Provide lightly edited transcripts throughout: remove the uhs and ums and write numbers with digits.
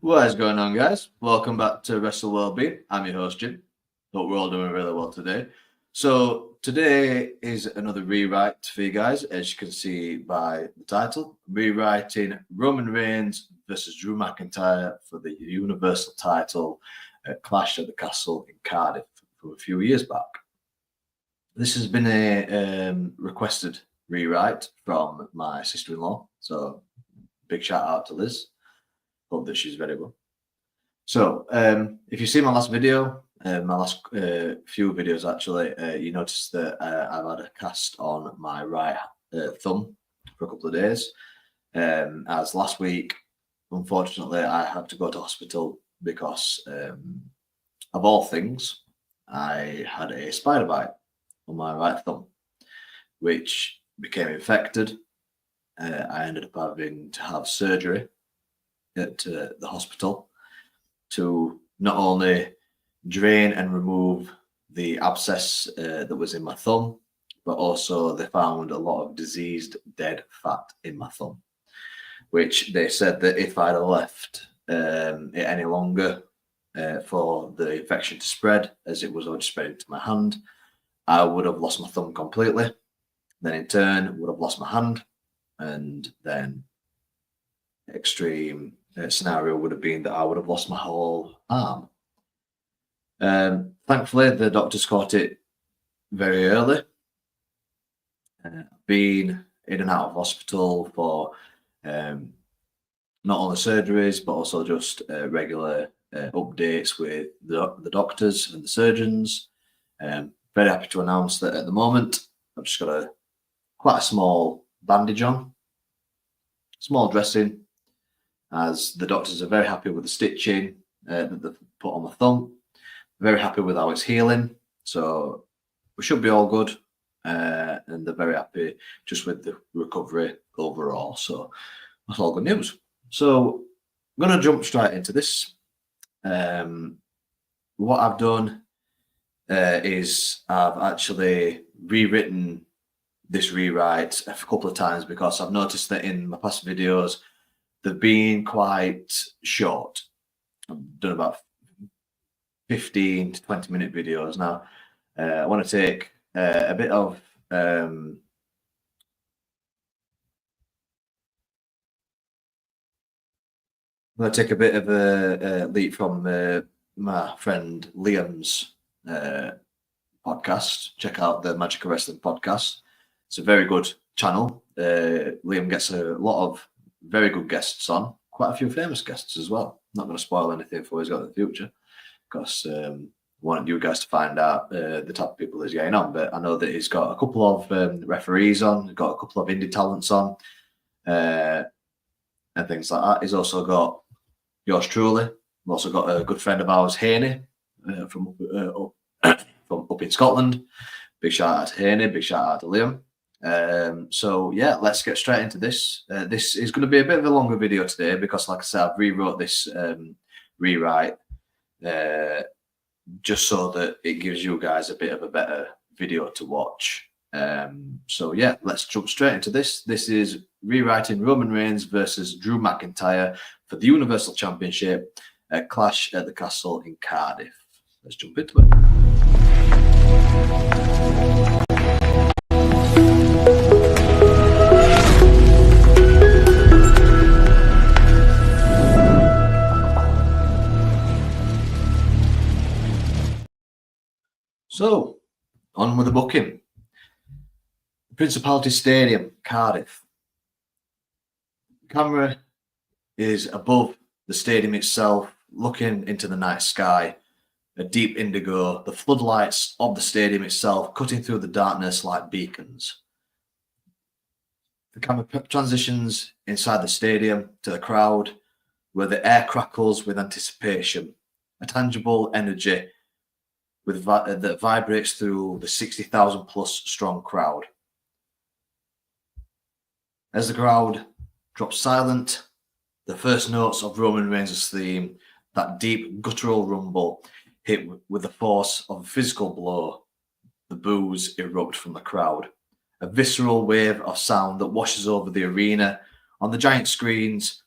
What is going on, guys? Welcome back to Wrestle Wellbeing. I'm your host, Jim. Hope we're all doing really well today. So today is another rewrite for you guys, as you can see by the title. Rewriting Roman Reigns versus Drew McIntyre for the Universal title at Clash at the Castle in Cardiff from a few years back. This has been a requested rewrite from my sister-in-law, so big shout out to Liz. Hope that she's very well. So, if you see my last video, my last few videos actually, you notice that I've had a cast on my right thumb for a couple of days. As last week, unfortunately, I had to go to hospital because, of all things, I had a spider bite on my right thumb, which became infected. I ended up having to have surgery at the hospital to not only drain and remove the abscess that was in my thumb, but also they found a lot of diseased dead fat in my thumb, which they said that if I'd have left it any longer for the infection to spread, as it was already spreading to my hand, I would have lost my thumb completely. Then in turn would have lost my hand, and then extreme scenario would have been that I would have lost my whole arm. Thankfully, the doctors caught it very early. Been in and out of hospital for not only surgeries, but also just regular updates with the doctors and the surgeons. Very happy to announce that at the moment, I've just got quite a small bandage on, small dressing, as the doctors are very happy with the stitching that they've put on my thumb, very happy with how it's healing. So we should be all good. And they're very happy just with the recovery overall. So that's all good news. So I'm going to jump straight into this. What I've done is I've actually rewritten this rewrite a couple of times because I've noticed that in my past videos, they've been quite short. I've done about 15 to 20-minute videos now. I want to take a bit of I'm going to take a bit of a leap from my friend Liam's podcast. Check out the Magic of Wrestling podcast. It's a very good channel. Liam gets a lot of very good guests on, quite a few famous guests as well. Not going to spoil anything for what he's got in the future, because I want you guys to find out the type of people he's getting on. But I know that he's got a couple of referees on, he's got a couple of indie talents on, and things like that. He's also got yours truly. We've also got a good friend of ours, Haney, from up in Scotland. Big shout out to Haney, big shout out to Liam. So yeah, let's get straight into this. This is going to be a bit of a longer video today because, like I said, I've rewrote this rewrite just so that it gives you guys a bit of a better video to watch. So yeah, let's jump straight into this. This is rewriting Roman Reigns versus Drew McIntyre for the Universal Championship at Clash at the Castle in Cardiff. Let's jump into it. So, on with the booking. Principality Stadium, Cardiff. The camera is above the stadium itself, looking into the night sky, a deep indigo, the floodlights of the stadium itself cutting through the darkness like beacons. The camera transitions inside the stadium to the crowd, where the air crackles with anticipation, a tangible energy that vibrates through the 60,000 plus strong crowd. As the crowd drops silent, the first notes of Roman Reigns' theme, that deep guttural rumble, hit with the force of a physical blow. The boos erupt from the crowd, a visceral wave of sound that washes over the arena. On the giant screens,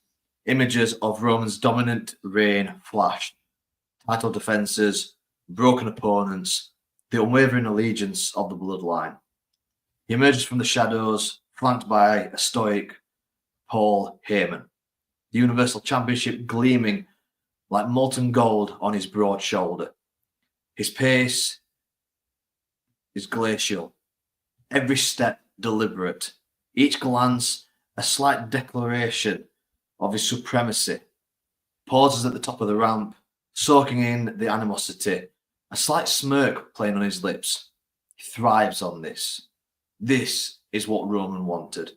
Images of Roman's dominant reign flashed. Title defences, broken opponents, the unwavering allegiance of the bloodline. He emerges from the shadows, flanked by a stoic Paul Heyman, the Universal Championship gleaming like molten gold on his broad shoulder. His pace is glacial, every step deliberate, each glance a slight declaration of his supremacy. Pauses at the top of the ramp, soaking in the animosity, a slight smirk playing on his lips. He thrives on this. This is what Roman wanted.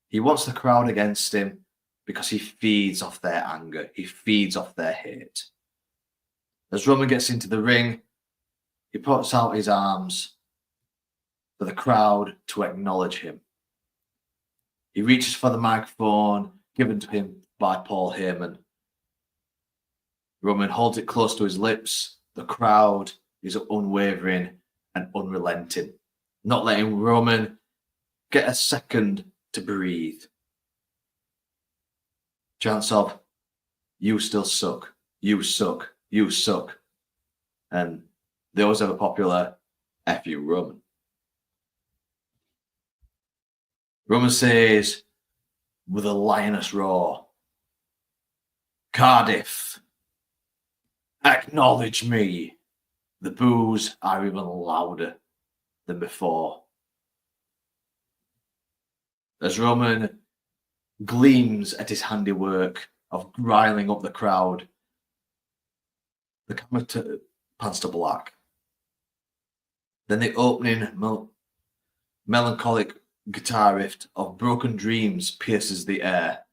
He wants the crowd against him because he feeds off their anger. He feeds off their hate. As Roman gets into the ring, he puts out his arms for the crowd to acknowledge him. He reaches for the microphone given to him by Paul Heyman. Roman holds it close to his lips. The crowd is unwavering and unrelenting, not letting Roman get a second to breathe. Chants of, "You still suck, you suck, you suck." And they always have a popular F you Roman. Roman says with a lioness roar, "Cardiff, acknowledge me." The boos are even louder than before. As Roman gleams at his handiwork of riling up the crowd, the camera pans to black. Then the opening melancholic guitar riff of Broken Dreams pierces the air.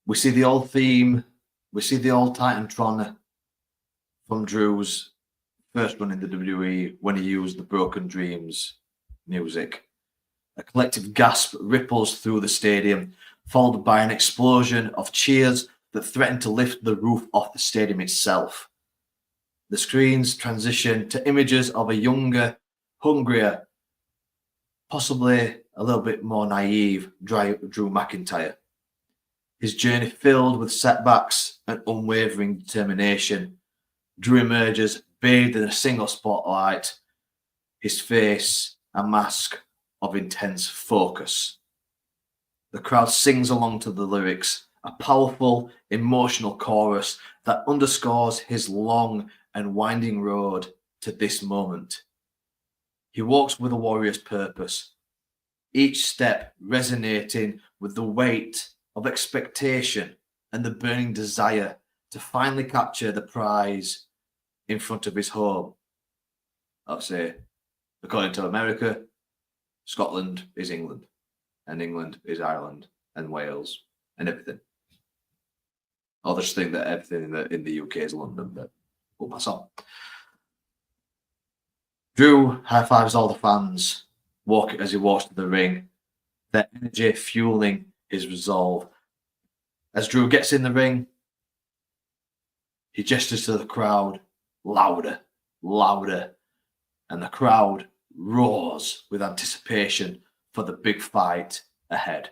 We see the old theme. We see the old Titantron from Drew's first run in the WWE when he used the Broken Dreams music. A collective gasp ripples through the stadium, followed by an explosion of cheers that threaten to lift the roof off the stadium itself. The screens transition to images of a younger, hungrier, possibly a little bit more naive Drew McIntyre. His journey filled with setbacks and unwavering determination. Drew emerges bathed in a single spotlight, his face a mask of intense focus. The crowd sings along to the lyrics, a powerful, emotional chorus that underscores his long and winding road to this moment. He walks with a warrior's purpose, each step resonating with the weight of expectation and the burning desire to finally capture the prize in front of his home. I'll say, according to America, Scotland is England, and England is Ireland, and Wales, and everything. I'll just think that everything in the UK is London, but we'll pass on. Drew high-fives all the fans as he walks to the ring, their energy fueling his resolve. As Drew gets in the ring, he gestures to the crowd, louder, louder, and the crowd roars with anticipation for the big fight ahead.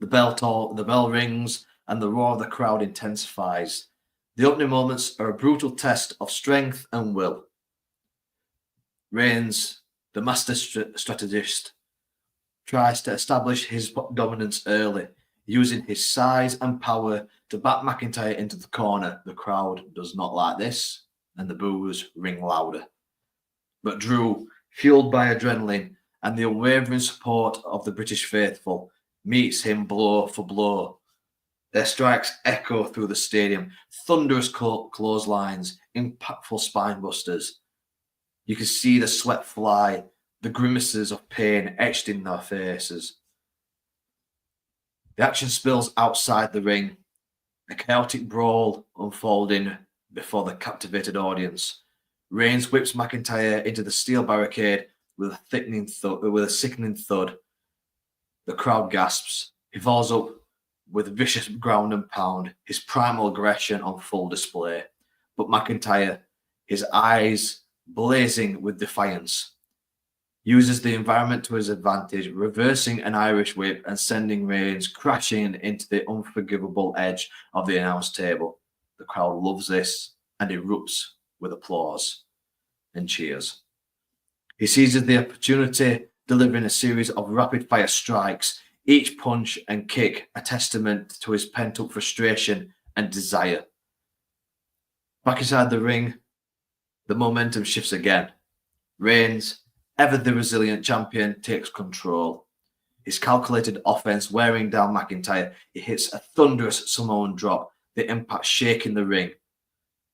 The bell rings and the roar of the crowd intensifies. The opening moments are a brutal test of strength and will. Reigns, the master strategist, tries to establish his dominance early, using his size and power to back McIntyre into the corner. The crowd does not like this, and the boos ring louder. But Drew, fueled by adrenaline and the unwavering support of the British faithful, meets him blow for blow. Their strikes echo through the stadium, thunderous clotheslines, impactful spine busters. You can see the sweat fly, the grimaces of pain etched in their faces. The action spills outside the ring, a chaotic brawl unfolding before the captivated audience. Reigns whips McIntyre into the steel barricade with a sickening thud. The crowd gasps. He falls up with vicious ground and pound, his primal aggression on full display. But McIntyre, his eyes blazing with defiance, uses the environment to his advantage, reversing an Irish whip and sending Reigns crashing into the unforgivable edge of the announce table. The crowd loves this and erupts with applause and cheers. He seizes the opportunity, delivering a series of rapid-fire strikes, each punch and kick a testament to his pent-up frustration and desire. Back inside the ring, the momentum shifts again. Reigns, ever the resilient champion, takes control. His calculated offense wearing down McIntyre, he hits a thunderous Samoan drop, the impact shaking the ring.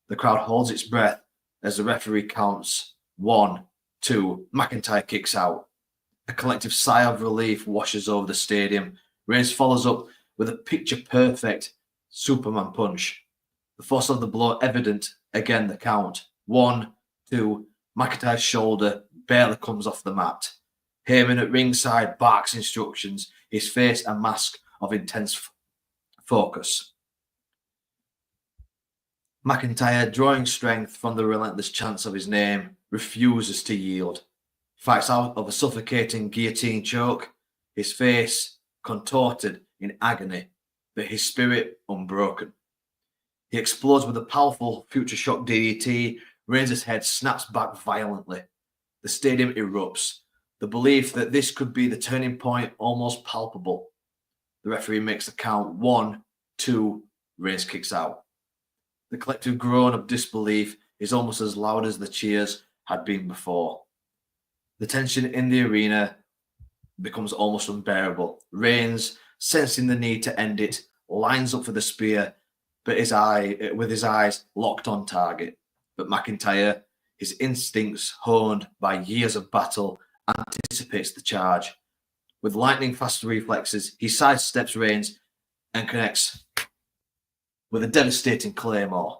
The crowd holds its breath as the referee counts 1, 2, McIntyre kicks out. A collective sigh of relief washes over the stadium. Reigns follows up with a picture-perfect Superman punch. The force of the blow evident, again the count. 1, 2, McIntyre's shoulder barely comes off the mat. Heyman at ringside barks instructions, his face a mask of intense focus. McIntyre, drawing strength from the relentless chants of his name, refuses to yield. Fights out of a suffocating guillotine choke, his face contorted in agony, but his spirit unbroken. He explodes with a powerful future shock DDT. Reigns' head snaps back violently. The stadium erupts. The belief that this could be the turning point almost palpable. The referee makes the count 1, 2, Reigns kicks out. The collective groan of disbelief is almost as loud as the cheers had been before. The tension in the arena becomes almost unbearable. Reigns, sensing the need to end it, lines up for the spear, but with his eyes locked on target. But McIntyre, his instincts honed by years of battle, anticipates the charge. With lightning-fast reflexes, he sidesteps Reigns and connects with a devastating claymore.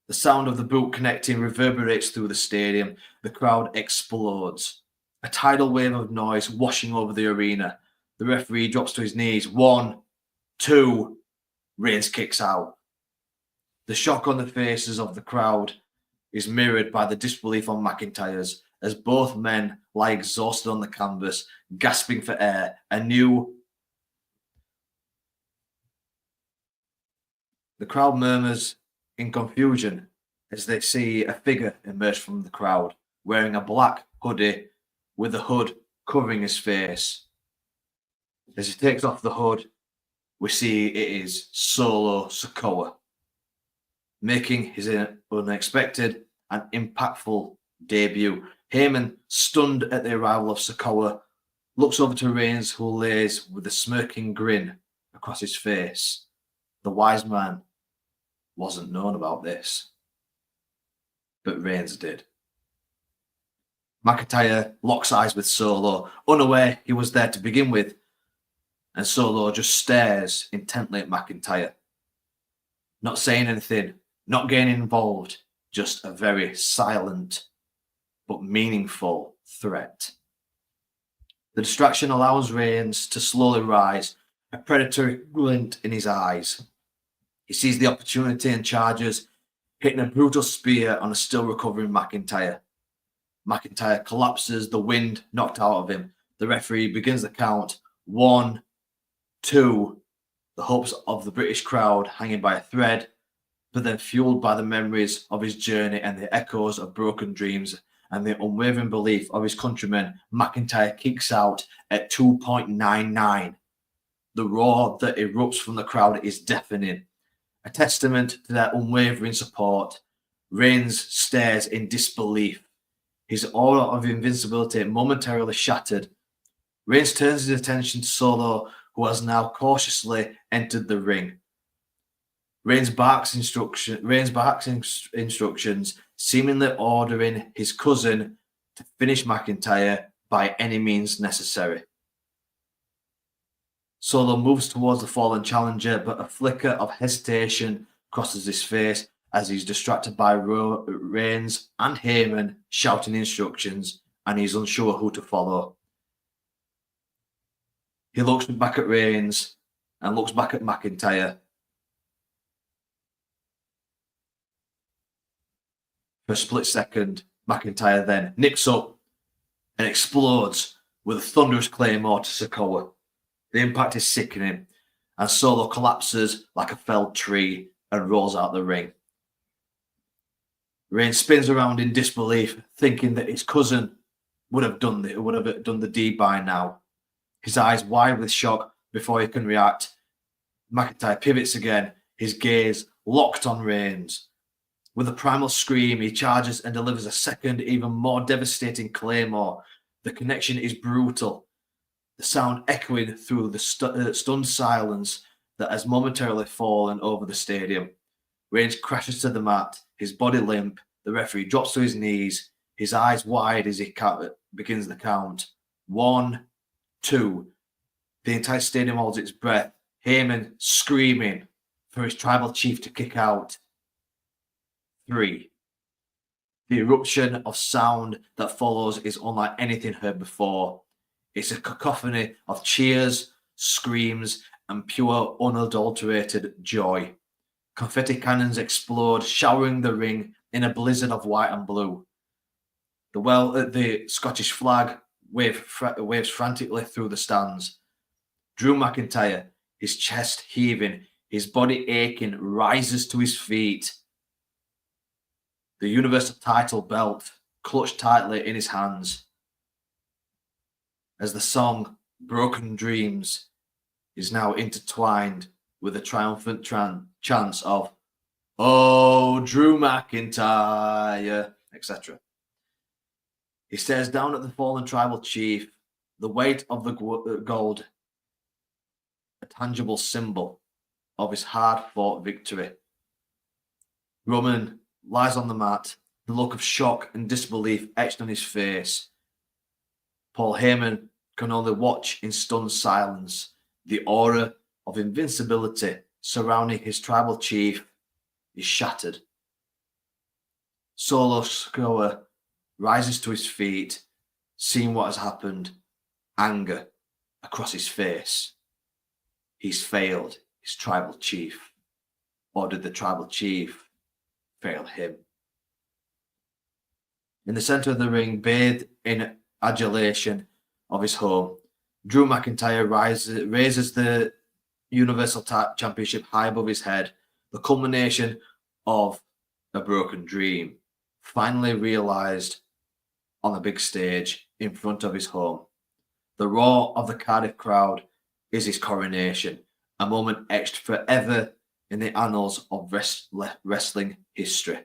The sound of the boot connecting reverberates through the stadium. The crowd explodes. A tidal wave of noise washing over the arena. The referee drops to his knees. 1, 2, Reigns kicks out. The shock on the faces of the crowd is mirrored by the disbelief on McIntyre's as both men lie exhausted on the canvas, gasping for air. The crowd murmurs in confusion as they see a figure emerge from the crowd, wearing a black hoodie with a hood covering his face. As he takes off the hood, we see it is Solo Sikoa, making his unexpected and impactful debut. Heyman, stunned at the arrival of Sikoa, looks over to Reigns, who lays with a smirking grin across his face. The wise man wasn't known about this, but Reigns did. McIntyre locks eyes with Solo, unaware he was there to begin with, and Solo just stares intently at McIntyre. Not saying anything, not getting involved, just a very silent but meaningful threat. The distraction allows Reigns to slowly rise, a predatory glint in his eyes. He sees the opportunity and charges, hitting a brutal spear on a still recovering McIntyre. McIntyre collapses, the wind knocked out of him. The referee begins the count. 1, 2, the hopes of the British crowd hanging by a thread, but then fueled by the memories of his journey and the echoes of broken dreams and the unwavering belief of his countrymen, McIntyre kicks out at 2.99. The roar that erupts from the crowd is deafening. A testament to their unwavering support. Reigns stares in disbelief. His aura of invincibility momentarily shattered. Reigns turns his attention to Solo, who has now cautiously entered the ring. Reigns barks instructions, seemingly ordering his cousin to finish McIntyre by any means necessary. Solo moves towards the fallen challenger, but a flicker of hesitation crosses his face as he's distracted by Reigns and Heyman shouting instructions, and he's unsure who to follow. He looks back at Reigns and looks back at McIntyre. For a split second, McIntyre then nips up, and explodes with a thunderous claymore to Sikoa. The impact is sickening, and Solo collapses like a felled tree and rolls out the ring. Reigns spins around in disbelief, thinking that his cousin would have done the deed by now. His eyes wide with shock before he can react. McIntyre pivots again, his gaze locked on Reigns. With a primal scream, he charges and delivers a second, even more devastating claymore. The connection is brutal, the sound echoing through the stunned silence that has momentarily fallen over the stadium. Reigns crashes to the mat, his body limp. The referee drops to his knees, his eyes wide as he begins the count. 1, 2. The entire stadium holds its breath. Heyman screaming for his tribal chief to kick out. 3. The eruption of sound that follows is unlike anything heard before. It's a cacophony of cheers, screams, and pure, unadulterated joy. Confetti cannons explode, showering the ring in a blizzard of white and blue. The Scottish flag waves frantically through the stands. Drew McIntyre, his chest heaving, his body aching, rises to his feet. The Universal title belt clutched tightly in his hands as the song Broken Dreams is now intertwined with a triumphant chants of "Oh, Drew McIntyre," etc. He stares down at the fallen tribal chief, the weight of the gold, a tangible symbol of his hard-fought victory. Roman lies on the mat, the look of shock and disbelief etched on his face. Paul Heyman can only watch in stunned silence. The aura of invincibility surrounding his tribal chief is shattered. Solo Sikoa rises to his feet, seeing what has happened, anger across his face. He's failed his tribal chief. Or did the tribal chief fail him? In the center of the ring, bathed in adulation of his home, Drew McIntyre raises the Universal Championship high above his head, the culmination of a broken dream, finally realized on the big stage in front of his home. The roar of the Cardiff crowd is his coronation, a moment etched forever in the annals of wrestling history.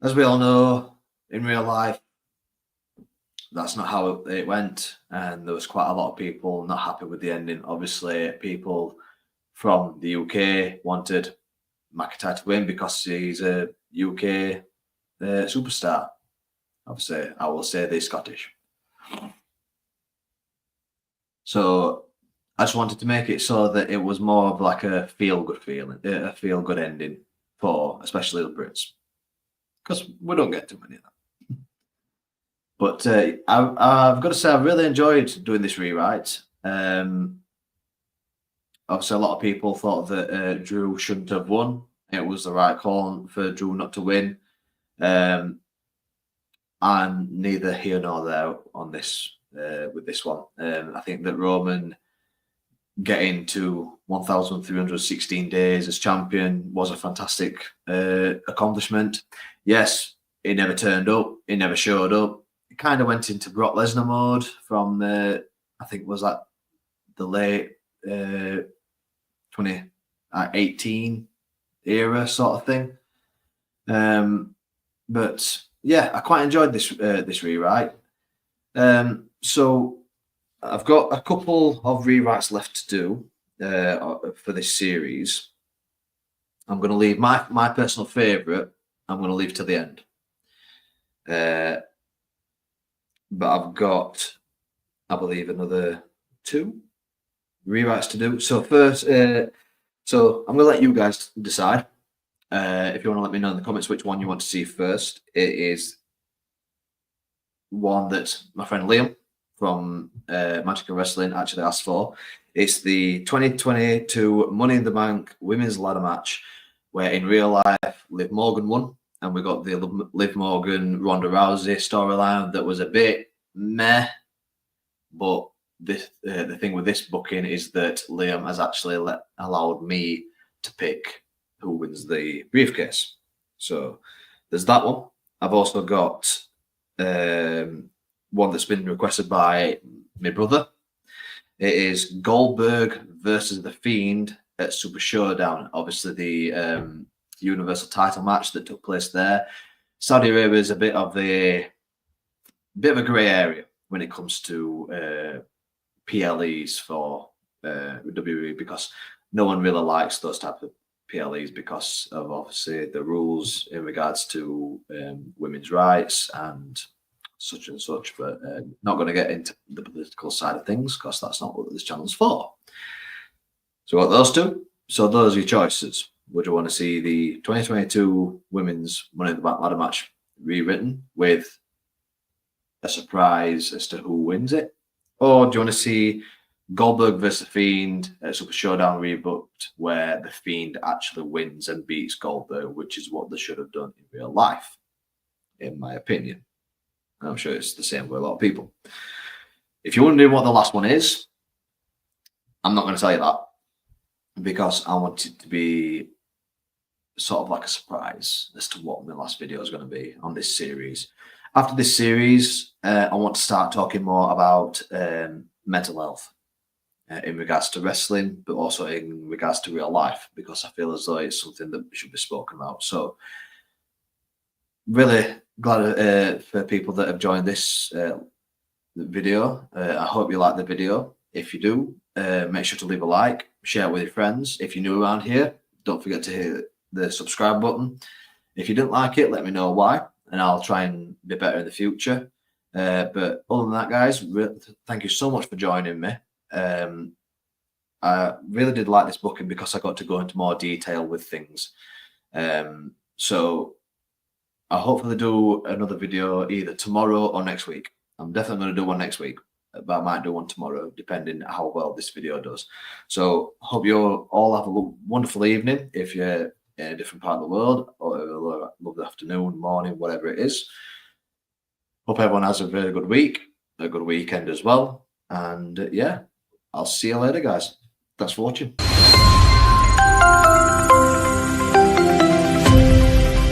As we all know, in real life, that's not how it went, and there was quite a lot of people not happy with the ending. Obviously, people from the UK wanted McIntyre to win because he's a UK superstar. Obviously, I will say they're Scottish. So I just wanted to make it so that it was more of like a feel-good feeling, a feel-good ending for especially the Brits, because we don't get too many of that. But I've got to say, I really enjoyed doing this rewrite. Obviously, a lot of people thought that Drew shouldn't have won. It was the right call for Drew not to win. And neither here nor there on this with this one. I think that Roman getting to 1,316 days as champion was a fantastic accomplishment. Yes, he never turned up. He never showed up. He kind of went into Brock Lesnar mode from, I think, was that the late 2018 era sort of thing. But yeah, I quite enjoyed this rewrite. So I've got a couple of rewrites left to do for this series. I'm going to leave my personal favourite. I'm going to leave to the end. But I've got, I believe, another 2 rewrites to do. So first, so I'm going to let you guys decide. If you want to let me know in the comments which one you want to see first. It is one that my friend Liam from Magical Wrestling actually asked for. It's the 2022 Money in the Bank Women's Ladder Match, where in real life Liv Morgan won, and we got the Liv Morgan Ronda Rousey storyline that was a bit meh. But this the thing with this booking is that Liam has actually allowed me to pick who wins the briefcase. So there's that one. I've also got one that's been requested by my brother. It is Goldberg versus The Fiend at Super Showdown. Obviously, the Universal title match that took place there. Saudi Arabia is a bit of a grey area when it comes to PLEs for WWE, because no one really likes those type of PLEs because of obviously the rules in regards to women's rights and such, but not going to get into the political side of things because that's not what this channel's for. So we got those two. So those are your choices. Would you want to see the 2022 Women's Money in the Bank ladder match rewritten with a surprise as to who wins it? Or do you want to see Goldberg versus The Fiend at Super Showdown rebooked, where The Fiend actually wins and beats Goldberg, which is what they should have done in real life, in my opinion? I'm sure it's the same with a lot of people. If you're wondering what the last one is, I'm not going to tell you that because I want it to be sort of like a surprise as to what my last video is going to be on this series. After this series, I want to start talking more about mental health in regards to wrestling, but also in regards to real life, because I feel as though it's something that should be spoken about. So really glad for people that have joined this video. I hope you like the video. If you do, make sure to leave a like, share it with your friends. If you're new around here, don't forget to hit the subscribe button. If you didn't like it, let me know why, and I'll try and be better in the future. But other than that, guys, thank you so much for joining me. I really did like this booking because I got to go into more detail with things. So I'll hopefully do another video either tomorrow or next week. I'm definitely going to do one next week, but I might do one tomorrow, depending how well this video does. So hope you all have a wonderful evening if you're in a different part of the world, or a lovely afternoon, morning, whatever it is. Hope everyone has a very good week, a good weekend as well. And yeah, I'll see you later, guys. Thanks for watching.